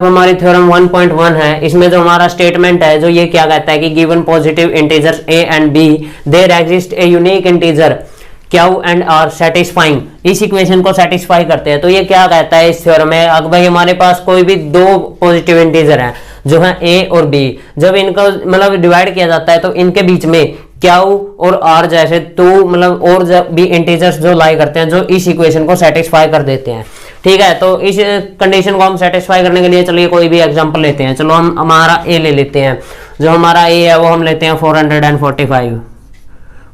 हमारी थ्योरम 1.1 है, इसमें जो हमारा स्टेटमेंट है जो ये क्या कहता है कि given positive integers a and b there exist a unique integer q and r satisfying, इस इक्वेशन को सेटिस्फाई करते हैं। तो ये क्या कहता है इस थ्योरम में, अगर भाई हमारे पास कोई भी दो पॉजिटिव इंटीजर हैं जो है a और b, जब इनको मतलब डिवाइड किया जाता है तो इनके बीच में q और r जैसे तो मतलब और भी इंटीजर्स जो लाई करते हैं जो इस इक्वेशन को सेटिस्फाई कर देते हैं। ठीक है, तो इस कंडीशन को हम सेटिस्फाई करने के लिए चलिए कोई भी एग्जांपल लेते हैं। चलो हम हमारा ए ले लेते हैं, जो हमारा ए है वो हम लेते हैं 445।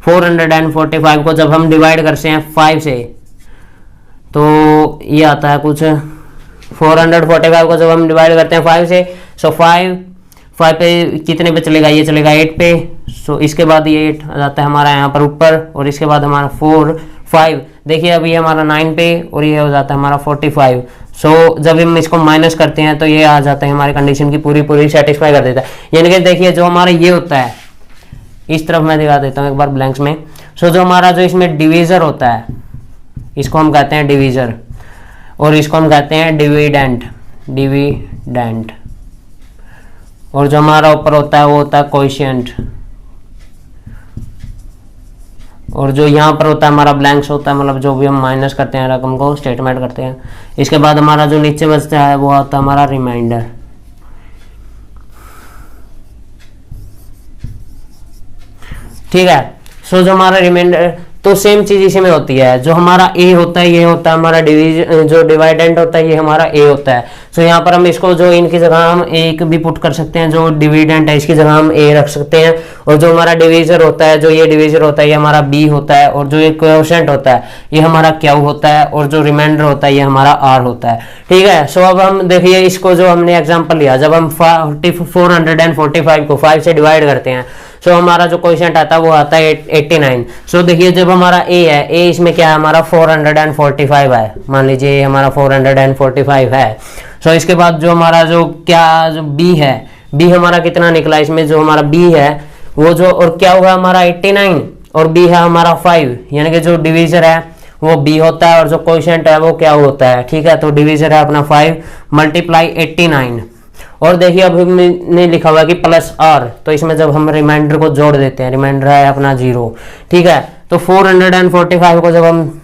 445 को जब हम डिवाइड करते हैं 5 से तो ये आता है कुछ, 445 को जब हम डिवाइड करते हैं 5 से, सो 5 पे कितने पे चलेगा, ये चलेगा 8 पे। सो इसके बाद ये 8 आ जाता है हमारा यहाँ पर ऊपर, और इसके बाद हमारा 4 5 देखिए अभी हमारा 9 पे, और ये हो जाता है हमारा 45। सो जब हम इसको माइनस करते हैं तो ये आ जाता है हमारी कंडीशन की पूरी सेटिस्फाई कर देता है। यानी कि देखिए जो हमारा ये होता है, इस तरफ मैं दिखा देता हूँ एक बार ब्लैंक्स में। सो जो हमारा जो इसमें डिवीजर होता है इसको हम कहते हैं डिवीजर, और इसको हम कहते हैं डिविडेंड, और जो हमारा ऊपर होता है वो होता है कोएफिशिएंट, और जो यहाँ पर होता है हमारा ब्लैंक्स होता है, मतलब जो भी हम माइनस करते हैं रकम को स्टेटमेंट करते हैं। इसके बाद हमारा जो नीचे बचता है वो होता है हमारा रिमाइंडर। ठीक है, सो जो हमारा रिमाइंडर, तो सेम चीज इसी में होती है। जो हमारा ए होता है ये होता है हमारा जो डिवाइडेंड होता है ये हमारा ए होता है। सो यहाँ पर हम इसको जो इनकी जगह हम एक भी पुट कर सकते हैं, जो डिविडेंड है इसकी जगह हम ए रख सकते हैं, और जो हमारा डिवीजर होता है, जो ये डिवीजर होता है ये हमारा बी होता है, और जो ये कोएफिशिएंट होता है ये हमारा क्यू होता है, और जो रिमाइंडर होता है ये हमारा आर होता है। ठीक है, सो अब हम देखिए इसको जो हमने एग्जाम्पल लिया, जब हम 445 को 5 से डिवाइड करते हैं सो हमारा जो कोएफिशिएंट आता है वो आता है 89। सो देखिए जब हमारा ए है, ए इसमें क्या है हमारा 445 है, मान लीजिए हमारा 445 है। सो इसके बाद जो हमारा जो बी है, बी हमारा कितना निकला, इसमें जो हमारा बी है वो जो, और क्या हुआ हमारा 89, और बी है हमारा 5, यानी कि जो डिवीजर है वो बी होता है और जो कोएफिशिएंट है वो क्या होता है। ठीक है, तो डिवीजर है अपना 5 मल्टीप्लाई 89, और देखिए अब हमने लिखा हुआ है कि प्लस आर, तो इसमें जब हम रिमाइंडर को जोड़ देते हैं, रिमाइंडर है अपना 0। ठीक है, तो 445 को जब हम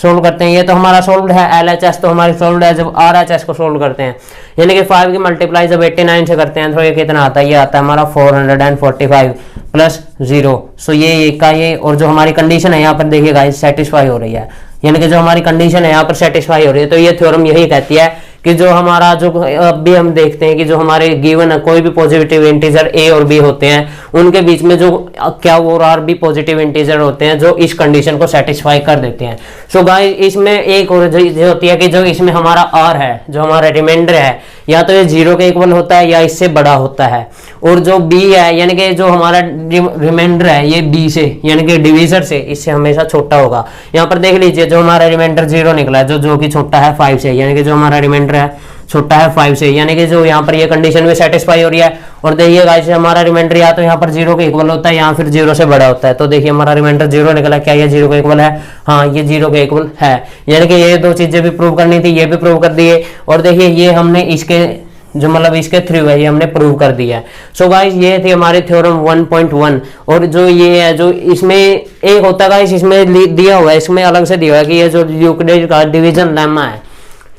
सोल्व करते हैं, ये तो हमारा सोल्व है, LHS तो हमारी सोल्व है, जब RHS को सोल्व करते हैं यानी कि 5 की मल्टीप्लाई जब 89 से करते हैं तो ये कितना आता है, ये आता है हमारा 445 प्लस 0। सो ये का ये, और जो हमारी कंडीशन है यहाँ पर देखिए गाइस सेटिस्फाई हो रही है, यानी कि जो हमारी कंडीशन है यहाँ पर सेटिस्फाई हो रही है। तो ये थ्योरम यही कहती है कि जो हमारा जो अभी हम देखते हैं कि जो हमारे गिवन कोई भी पॉजिटिव इंटीजर ए और बी होते हैं उनके बीच में जो क्या और आर भी पॉजिटिव इंटीजर होते हैं जो इस कंडीशन को सेटिस्फाई कर देते हैं। सो गाइस इसमें एक और चीज होती है कि जो इसमें हमारा आर है, जो हमारा रिमाइंडर है, या तो ये 0 के इक्वल होता है या इससे बड़ा होता है, और जो बी है यानी कि जो हमारा रिमाइंडर है ये बी से यानी कि डिवीजर से इससे हमेशा छोटा होगा। यहाँ पर देख लीजिए जो हमारा रिमाइंडर 0 निकला है, जो कि छोटा है 5 से, यानी कि जो हमारा रिमाइंडर है छोटा है 5 से, यानी कि जो यहाँ पर ये कंडीशन में सेटिस्फाई हो रही है। और देखिए गाइस हमारा रिमाइंडर या तो यहाँ पर 0 के इक्वल होता है या फिर 0 से बड़ा होता है। तो देखिए हमारा रिमाइंडर 0 निकला, क्या ये 0 के इक्वल है? हाँ, ये 0 के इक्वल है, यानी कि ये दो चीजें भी प्रूव करनी थी, ये भी प्रूव कर दिए। और देखिए ये हमने इसके जो मतलब इसके थ्रू है ये हमने प्रूव कर दिया है। सो गाइस ये थी हमारी थ्योरम 1.1। और जो ये है जो इसमें एक होता है गाइस, इसमें दिया हुआ है, इसमें अलग से दिया हुआ है कि ये जो यूक्लिड का डिवीजन लेमा है।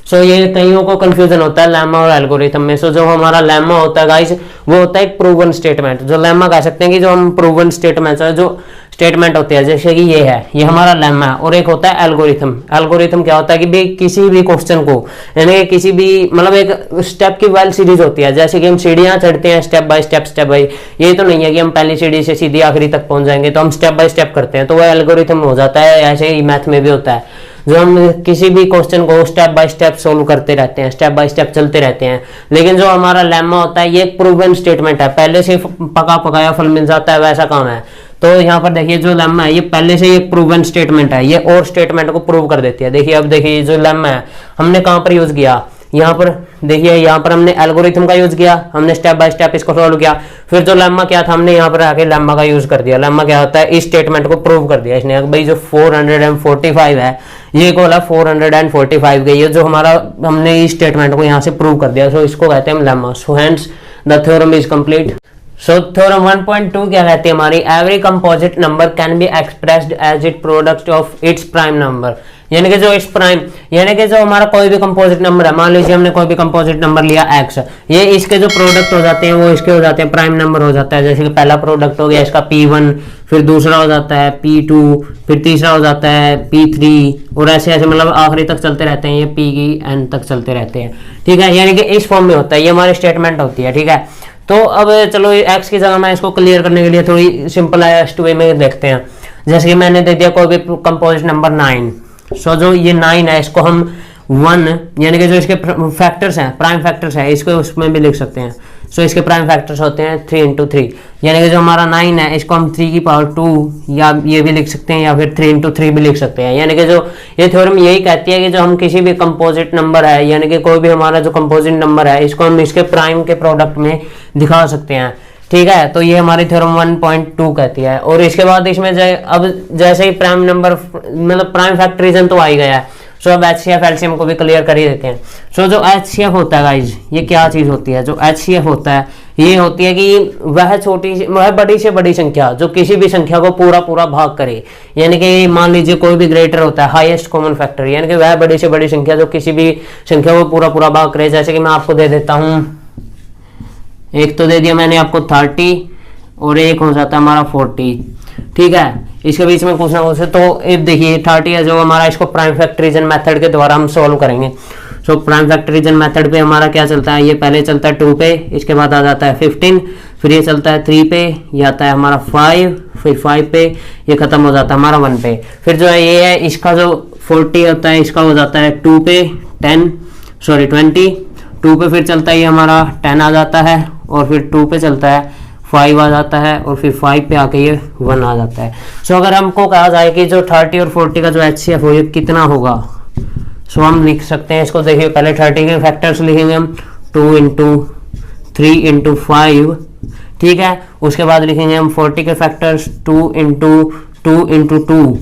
सो ये कईयों को कंफ्यूजन होता है लेमा और एल्गोरिथम में। सो जो हमारा लेमा होता है गाइस वो होता है एक प्रूवन स्टेटमेंट, जो लेमा कह सकते हैं कि जो हम प्रूवन स्टेटमेंट है, जो स्टेटमेंट होते हैं, जैसे कि ये है, ये हमारा लेमा है। और एक होता है एल्गोरिथम। एल्गोरिथम क्या होता है कि भी किसी भी क्वेश्चन को यानी किसी भी मतलब एक स्टेप की वेल सीरीज होती है, जैसे कि हम सीढ़ियां चढ़ते हैं स्टेप बाय स्टेप। ये तो नहीं है कि हम पहली सीढ़ी से सीधी आखिरी तक पहुंच जाएंगे, तो हम स्टेप बाय स्टेप करते हैं, तो वह एल्गोरिथम हो जाता है। ऐसे ही मैथ में भी होता है, जो हम किसी भी क्वेश्चन को स्टेप बाय स्टेप सोल्व करते रहते हैं, स्टेप बाय स्टेप चलते रहते हैं। लेकिन जो हमारा लेमा होता है ये एक प्रूवन स्टेटमेंट है, पहले से पका पकाया फल मिल जाता है, वैसा काम है। तो यहाँ पर देखिए जो लेमा है ये पहले से एक प्रूवन स्टेटमेंट है, ये और स्टेटमेंट को प्रूव कर देती है। देखिए अब देखिए जो लेमा है हमने कहाँ पर यूज किया, यहाँ पर देखिए, यहाँ पर हमने एल्गोरिथम का यूज किया, हमने स्टेप बाय स्टेप इसको सॉल्व किया। फिर जो लेमा क्या था, हमने यहाँ पर आके लेमा का यूज कर दिया। लेमा क्या होता है, इस स्टेटमेंट को प्रूव कर दिया इसने, भाई जो 445 है ये इक्वल है 445 के, ये जो हमारा हमने इस स्टेटमेंट को यहाँ से प्रूव कर दिया। सो इसको कहते हैं lemma. So hence the theorem is complete. So theorem 1.2 क्या कहती है हमारी, every composite number can be expressed as it product of its prime number, यानी कि जो इस प्राइम, यानी कि जो हमारा कोई भी कंपोजिट नंबर है, मान लीजिए हमने कोई भी कंपोजिट नंबर लिया x, ये इसके जो प्रोडक्ट हो जाते हैं वो इसके हो जाते हैं प्राइम नंबर हो जाता है। जैसे कि पहला प्रोडक्ट हो गया इसका p1, फिर दूसरा हो जाता है p2, फिर तीसरा हो जाता है p3, और ऐसे ऐसे मतलब आखिरी तक चलते रहते हैं, ये p की n तक चलते रहते हैं, ठीक है। यानी कि इस फॉर्म में होता है, ये हमारी स्टेटमेंट होती है, ठीक है। तो अब चलो x की जगह मैं इसको क्लियर करने के लिए थोड़ी सिंपल एस्ट वे में देखते हैं। जैसे कि मैंने दे दिया कोई भी कंपोजिट नंबर 9, सो जो ये 9 है इसको हम 1, यानी कि जो इसके फैक्टर्स हैं, प्राइम फैक्टर्स है, इसको उसमें भी लिख सकते हैं। सो इसके प्राइम फैक्टर्स होते हैं 3 × 3, यानी कि जो हमारा 9 है इसको हम 3 की पावर 2 या ये भी लिख सकते हैं, या फिर 3 × 3 भी लिख सकते हैं। यानी कि जो ये थ्योरम यही कहती है कि जो हम किसी भी कंपोजिट नंबर है, यानी कि कोई भी हमारा जो कंपोजिट नंबर है, इसको हम इसके प्राइम के प्रोडक्ट में दिखा सकते हैं, ठीक है। तो ये हमारी थ्योरम 1.2 कहती है। और इसके बाद इसमें अब जैसे ही प्राइम नंबर मतलब प्राइम फैक्टरिज्म तो आ ही गया है, सो अब HCF LCM को भी क्लियर कर ही देते हैं। सो जो HCF होता है गाइज, ये क्या चीज होती है, जो HCF होता है ये होती है कि वह बड़ी से बड़ी संख्या जो किसी भी संख्या को पूरा पूरा भाग करे, यानी कि मान लीजिए कोई भी ग्रेटर होता है हाईएस्ट कॉमन फैक्टर, यानी कि वह बड़ी से बड़ी संख्या जो किसी भी संख्या को पूरा पूरा भाग करे। जैसे कि मैं आपको दे देता हूँ, एक तो दे दिया मैंने आपको 30 और एक हो जाता है हमारा 40, ठीक है। इसके बीच में कुछ ना कुछ, तो देखिए 30 है जो हमारा, इसको प्राइम फैक्टराइजेशन मेथड के द्वारा हम सॉल्व करेंगे। सो प्राइम फैक्टराइजेशन मेथड पे हमारा क्या चलता है, ये पहले चलता है 2 पे, इसके बाद आ जाता है 15, फिर ये चलता है 3 पे, ये आता है हमारा 5, फिर 5 पे, ये खत्म हो जाता है हमारा 1 पे। फिर जो है ये है इसका जो 40 होता है इसका हो जाता है 2 पे 20, 2 पे फिर चलता है ये हमारा 10 आ जाता है, और फिर 2 पे चलता है 5 आ जाता है, और फिर 5 पे आके ये 1 आ जाता है। सो अगर हमको कहा जाए कि जो 30 और 40 का जो HCF हो ये कितना होगा, सो हम लिख सकते हैं इसको। देखिए पहले 30 के फैक्टर्स लिखेंगे हम 2 × 3 × 5, ठीक है। उसके बाद लिखेंगे हम 40 के फैक्टर्स 2 × 2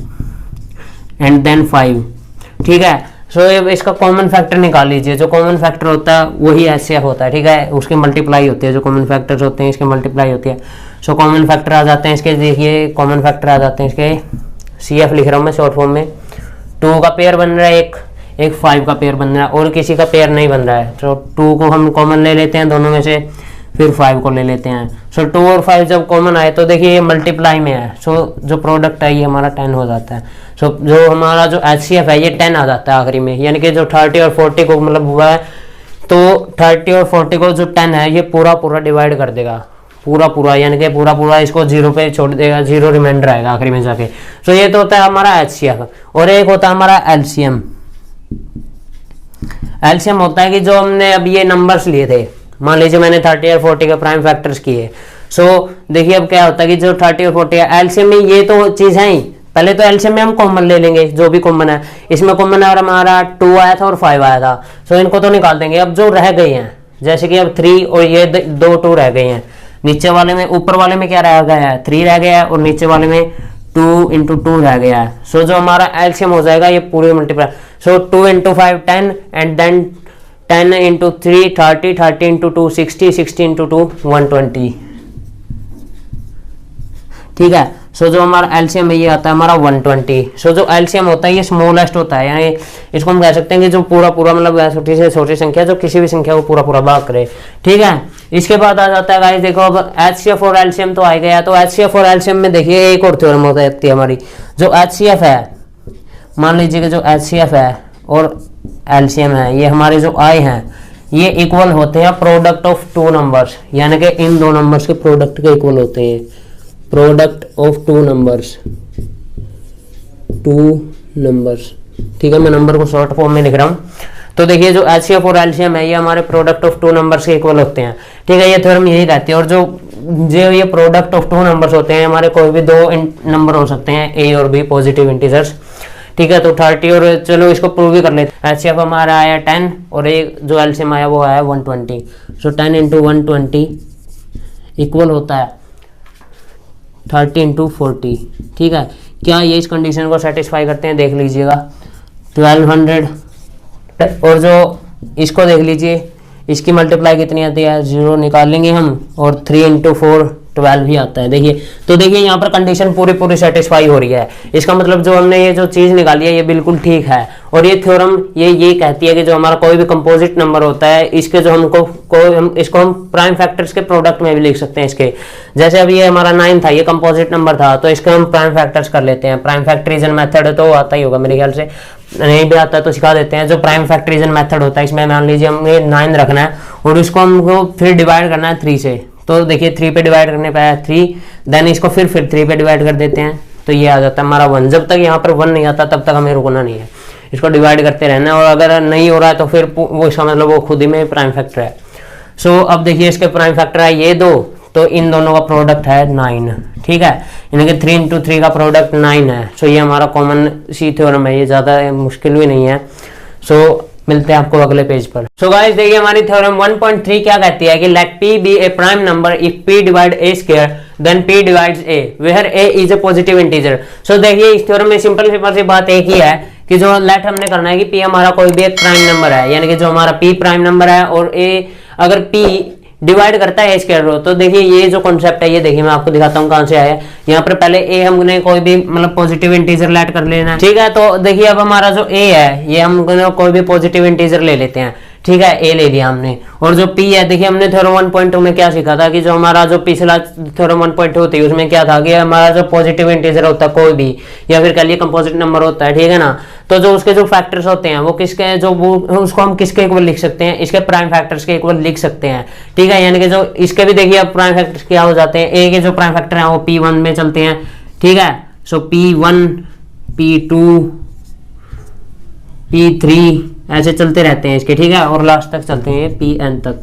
एंड देन 5, ठीक है। सो इसका कॉमन फैक्टर निकाल लीजिए, जो कॉमन फैक्टर होता है वही HCF होता है, ठीक है। उसकी मल्टीप्लाई होती है, जो कॉमन फैक्टर्स होते हैं इसकी मल्टीप्लाई होती है। सो कॉमन फैक्टर आ जाते हैं इसके, देखिए कॉमन फैक्टर आ जाते हैं इसके, CF लिख रहा हूँ मैं शॉर्ट फॉर्म में। 2 का पेयर बन रहा है, एक 5 का पेयर बन रहा है, और किसी का पेयर नहीं बन रहा है। तो 2 को हम कॉमन ले लेते हैं दोनों में से, फिर 5 को ले लेते हैं। सो 2 और 5 जब कॉमन आए तो देखिए ये मल्टीप्लाई में है, सो जो प्रोडक्ट है ये हमारा 10 हो जाता है। सो जो हमारा जो HCF है ये 10 आ जाता है आखिरी में, यानी कि जो 30 और 40 को मतलब हुआ है, तो 30 और 40 को जो 10 है ये पूरा पूरा डिवाइड कर देगा, पूरा, यानी कि पूरा इसको 0 पे छोड़ देगा, 0 रिमाइंडर आएगा आखिरी में जाके। सो ये तो होता है हमारा HCF। और एक होता है हमारा LCM। LCM होता है कि जो हमने अब ये नंबर्स लिए थे, मान लीजिए मैंने 30 और 40 के प्राइम फैक्टर्स किए। सो देखिए अब क्या होता है कि जो 30 और 40 है LCM में ये तो चीज है ही, पहले तो LCM में हम कॉमन ले लेंगे, जो भी कॉमन है इसमें कॉमन है, और हमारा 2 आया था और 5 आया था। सो इनको तो निकाल देंगे। अब जो रह गए हैं, जैसे कि अब 3 और ये 2 रह गए हैं, नीचे वाले में, ऊपर वाले में क्या रह गया है 3 रह गया है, और नीचे वाले में 2 × 2 रह गया है। सो जो हमारा LCM हो जाएगा ये पूरे मल्टीप्लाई, सो 2 × 5 10, एंड देन 10 × 3 30, 30 × 2 60, 60 × 2 120, ठीक है। सो जो हमारा LCM है ये आता है हमारा 120। सो जो LCM होता है ये स्मॉलेस्ट होता है, यानी इसको हम कह सकते हैं कि जो पूरा मतलब छोटी से छोटी संख्या जो किसी भी संख्या को पूरा भाग करे, ठीक है। इसके बाद आ जाता है गाइस, देखो अब HCF और LCM तो आ गया, तो HCF और LCM में देखिए एक और थ्योरम होता है हमारी, जो HCF है, मान लीजिए कि जो HCF है और LCM है, ये हमारे जो I हैं ये इक्वल होते हैं प्रोडक्ट ऑफ 2 नंबर्स, यानी कि इन 2 नंबर्स के प्रोडक्ट के इक्वल होते हैं, प्रोडक्ट ऑफ 2 नंबर्स, ठीक है। मैं नंबर को शॉर्ट फॉर्म में लिख रहा हूँ। तो देखिए जो HCF और LCM है ये हमारे प्रोडक्ट ऑफ 2 नंबर्स के इक्वल होते हैं, ठीक है। ये थ्योरम यही कहती है। और जो ये प्रोडक्ट ऑफ 2 नंबर्स होते हैं, हमारे कोई भी 2 नंबर हो सकते हैं, A और B पॉजिटिव इंटीजर्स, ठीक है। तो 30 और चलो इसको प्रूव भी कर लेते हैं। HCF हमारा आया 10 और एक जो LCM आया वो आया 120। सो 10 × 120 इक्वल होता है 30 × 40, ठीक है। क्या ये इस कंडीशन को सेटिस्फाई करते हैं, देख लीजिएगा। 1200 और जो इसको देख लीजिए, इसकी मल्टीप्लाई कितनी आती है, 0 निकाल लेंगे हम और 3 × 4 12 ही आता है। देखिए तो देखिए यहाँ पर कंडीशन पूरी सेटिस्फाई हो रही है। इसका मतलब जो हमने ये जो चीज़ निकाली है ये बिल्कुल ठीक है। और ये थ्योरम ये कहती है कि जो हमारा कोई भी कंपोजिट नंबर होता है इसके जो हम इसको हम प्राइम फैक्टर्स के प्रोडक्ट में भी लिख सकते हैं इसके। जैसे अभी ये हमारा 9 था, ये कंपोजिट नंबर था, तो इसके हम प्राइम फैक्टर्स कर लेते हैं। प्राइम फैक्टराइजेशन मेथड तो आता ही होगा मेरे ख्याल से, नहीं भी आता तो सिखा देते हैं। जो प्राइम फैक्टराइजेशन मेथड होता है इसमें मान लीजिए हमने 9 रखना है और इसको हमको फिर डिवाइड करना है 3 से। तो देखिए 3 पे डिवाइड करने पे आया 3, देन इसको फिर 3 पे डिवाइड कर देते हैं तो ये आ जाता है हमारा 1। जब तक यहाँ पर 1 नहीं आता तब तक हमें रुकना नहीं है, इसको डिवाइड करते रहना है। और अगर नहीं हो रहा है तो फिर वो इसका मतलब वो खुद ही में प्राइम फैक्टर है। सो अब देखिए इसके प्राइम फैक्टर है ये 2, तो इन दोनों का प्रोडक्ट है 9, ठीक है, यानी कि 3 × 3 का प्रोडक्ट 9 है। सो ये हमारा कॉमन सी थ्योरम है, ये ज़्यादा मुश्किल भी नहीं है। सो मिलते हैं आपको अगले पेज पर। सो गाइस देखिए हमारी थ्योरम 1.3 क्या कहती है कि let p be a prime number if p divide a square then p divides a where a is a positive integer. So देखिए इस थ्योरम में सिंपल सी बात एक ही है कि जो लेट हमने करना है कि p हमारा कोई भी एक प्राइम नंबर है, यानी कि जो हमारा p प्राइम नंबर है और a अगर p डिवाइड करता है स्क्वायर रो। तो देखिए ये जो कॉन्सेप्ट है ये देखिए मैं आपको दिखाता हूँ कहाँ से आया है। यहाँ पर पहले a हमने कोई भी मतलब पॉजिटिव इंटीजर लेट कर लेना है, ठीक है। तो देखिए अब हमारा जो a है ये हम कोई भी पॉजिटिव इंटीजर ले लेते हैं, ठीक है, a ले लिया हमने। और जो p है देखिए हमने थ्योरम 1.2 में क्या सीखा था कि जो हमारा जो पिछला थ्योरम 1.2 थी उसमें क्या था कि हमारा जो पॉजिटिव इंटीजर होता है कोई भी या फिर कह लिए कंपोजिट नंबर होता है, ठीक है ना, तो जो उसके जो फैक्टर्स होते हैं वो किसके जो वो उसको हम किसके इक्वल लिख सकते हैं, इसके प्राइम फैक्टर्स के इक्वल लिख सकते हैं, ठीक है। यानी कि जो इसके भी देखिए अब प्राइम फैक्टर्स क्या हो जाते हैं, a के जो प्राइम फैक्टर हैं वो p1 में चलते हैं, ठीक है। सो p1 p2 p3 ऐसे चलते रहते हैं इसके, ठीक है, और लास्ट तक चलते हैं pn तक,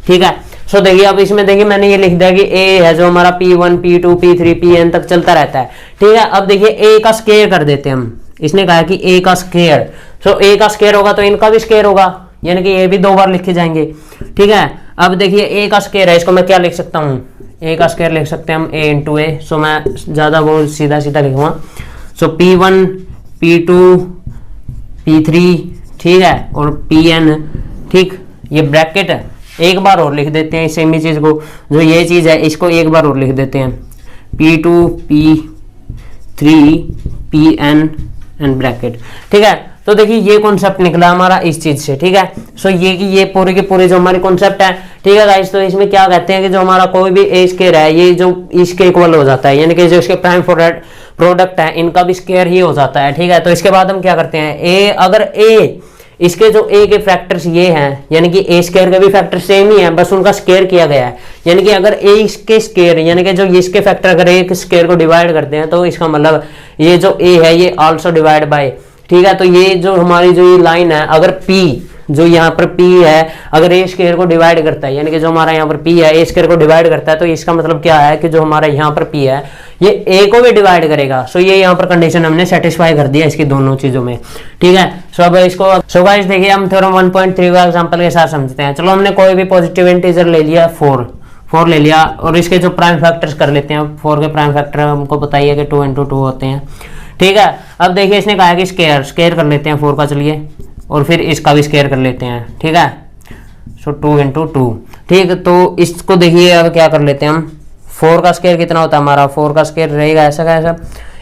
ठीक है। सो देखिए अब इसमें देखिए मैंने ये लिख दिया कि a है जो हमारा p1 p2 p3 pn तक चलता रहता है, ठीक है। अब देखिए a का स्क्वायर कर देते हैं हम, इसने कहा कि a का स्क्वायर, सो a का स्क्वायर होगा तो इनका भी स्क्वायर होगा, यानी कि ये भी 2 बार लिखे जाएंगे, ठीक है। अब देखिए a का स्क्वायर है, इसको मैं क्या लिख सकता हूँ, a का स्क्वायर लिख सकते हैं हम a × a। सो मैं ज़्यादा वो सीधा लिखूंगा। सो p1 p2 p3, ठीक है, और pn, ठीक, ये ब्रैकेट है। एक बार और लिख देते हैं सेम ही चीज़ को, जो ये चीज़ है इसको एक बार और लिख देते हैं p2 p3 pn and bracket, ठीक है। तो देखिए ये कॉन्सेप्ट निकला हमारा इस चीज से, ठीक है। सो ये कि ये पूरे के पूरे जो हमारी कॉन्सेप्ट है, ठीक है गाइस। तो इसमें क्या कहते हैं कि जो हमारा कोई भी ए स्क्वायर है ये जो इसके इक्वल हो जाता है, यानी कि जो इसके प्राइम प्रोडक्ट है इनका भी स्क्वायर ही हो जाता है, ठीक है। तो इसके बाद हम क्या करते हैं, ए अगर ए इसके जो ए के फैक्टर्स ये हैं, यानी कि ए स्क्वायर के भी फैक्टर सेम ही है, बस उनका स्क्वायर किया गया है। यानी कि अगर ए इसके स्क्वायर यानी कि जो इसके फैक्टर अगर एक स्क्वायर को डिवाइड करते हैं तो इसका मतलब ये जो ए है ये आल्सो डिवाइड बाय, ठीक है। तो ये जो हमारी जो ये लाइन है अगर p जो यहाँ पर p है अगर ए स्क्वायर को डिवाइड करता है, यानी कि जो हमारा यहाँ पर p है ए स्क्वायर को डिवाइड करता है, तो इसका मतलब क्या है कि जो हमारा यहाँ पर p है ये a को भी डिवाइड करेगा। सो ये यहाँ पर कंडीशन हमने सेटिस्फाई कर दिया इसकी दोनों चीजों में, ठीक है। सो अब इसको सो गाइस देखिए हम थ्योरम 1.3 का एग्जांपल के साथ समझते हैं। चलो हमने कोई भी पॉजिटिव इंटीजर ले लिया 4 ले लिया और इसके जो प्राइम फैक्टर्स कर लेते हैं। 4 के प्राइम फैक्टर हमको पता ही है कि 2 × 2 होते हैं, ठीक है। अब देखिए इसने कहा है कि स्क्वायर कर लेते हैं 4 का, चलिए, और फिर इसका भी स्क्वायर कर लेते हैं, ठीक है। सो 2 × 2, ठीक है। तो इसको देखिए अब क्या कर लेते हैं हम, 4 का स्क्वायर कितना होता है हमारा, 4 का स्क्वायर रहेगा ऐसा का ऐसा,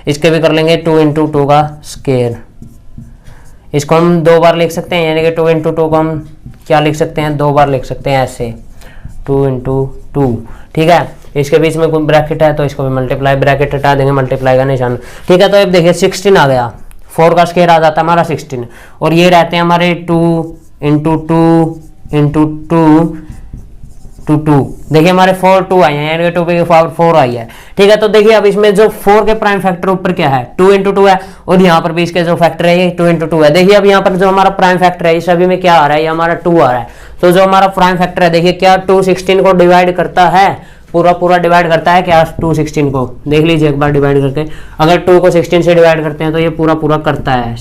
इसके भी कर लेंगे 2 × 2 का स्क्वायर। इसको हम 2 बार लिख सकते हैं, यानी कि 2 × 2 को हम क्या लिख सकते हैं, 2 बार लिख सकते हैं ऐसे 2 × 2, ठीक है। इसके बीच में कोई ब्रैकेट है तो इसको भी मल्टीप्लाई, ब्रैकेट हटा देंगे, मल्टीप्लाई का निशान, ठीक है। तो अब देखिए 16 आ गया, 4 का स्क्वायर आ जाता है हमारा 16, और ये रहते हैं हमारे 2 × 2 × 2 देखिए हमारे 4 2 आए हैं, यानी कि 2 की पावर 4 आई है, ठीक है। तो देखिए अब इसमें जो 4 के प्राइम फैक्टर ऊपर क्या है 2 × 2 है, और यहाँ पर भी इसके जो फैक्टर है ये 2 × 2 है। देखिए अब यहाँ पर जो हमारा प्राइम फैक्टर है इस सभी में क्या आ रहा है, ये हमारा 2 आ रहा है। तो जो हमारा प्राइम फैक्टर है देखिए क्या 2 16 को डिवाइड करता है, पूरा डिवाइड करता है क्या 2 16 को, देख लीजिए एक बार डिवाइड करके, अगर 2 को 16 से डिवाइड करते हैं तो ये पूरा करता है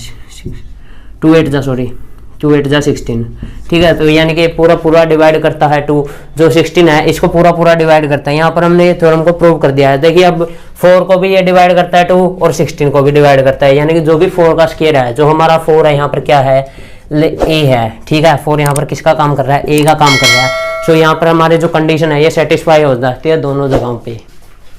2 8 जा सॉरी 2 8 जा 16, ठीक है। तो यानी कि पूरा पूरा डिवाइड करता है 2, जो 16 है इसको पूरा पूरा डिवाइड करता है। यहाँ पर हमने थ्योरम को प्रूव कर दिया है। देखिए अब 4 को भी ये डिवाइड करता है 2 और 16 को भी डिवाइड करता है, यानी कि जो भी 4 का स्क्वायर है, जो हमारा 4 है यहाँ पर क्या है, ए है, ठीक है। 4 यहाँ पर किसका काम कर रहा है, ए का काम कर रहा है। सो यहाँ पर हमारे जो कंडीशन है ये सेटिस्फाई हो जाती है दोनों जगहों पे।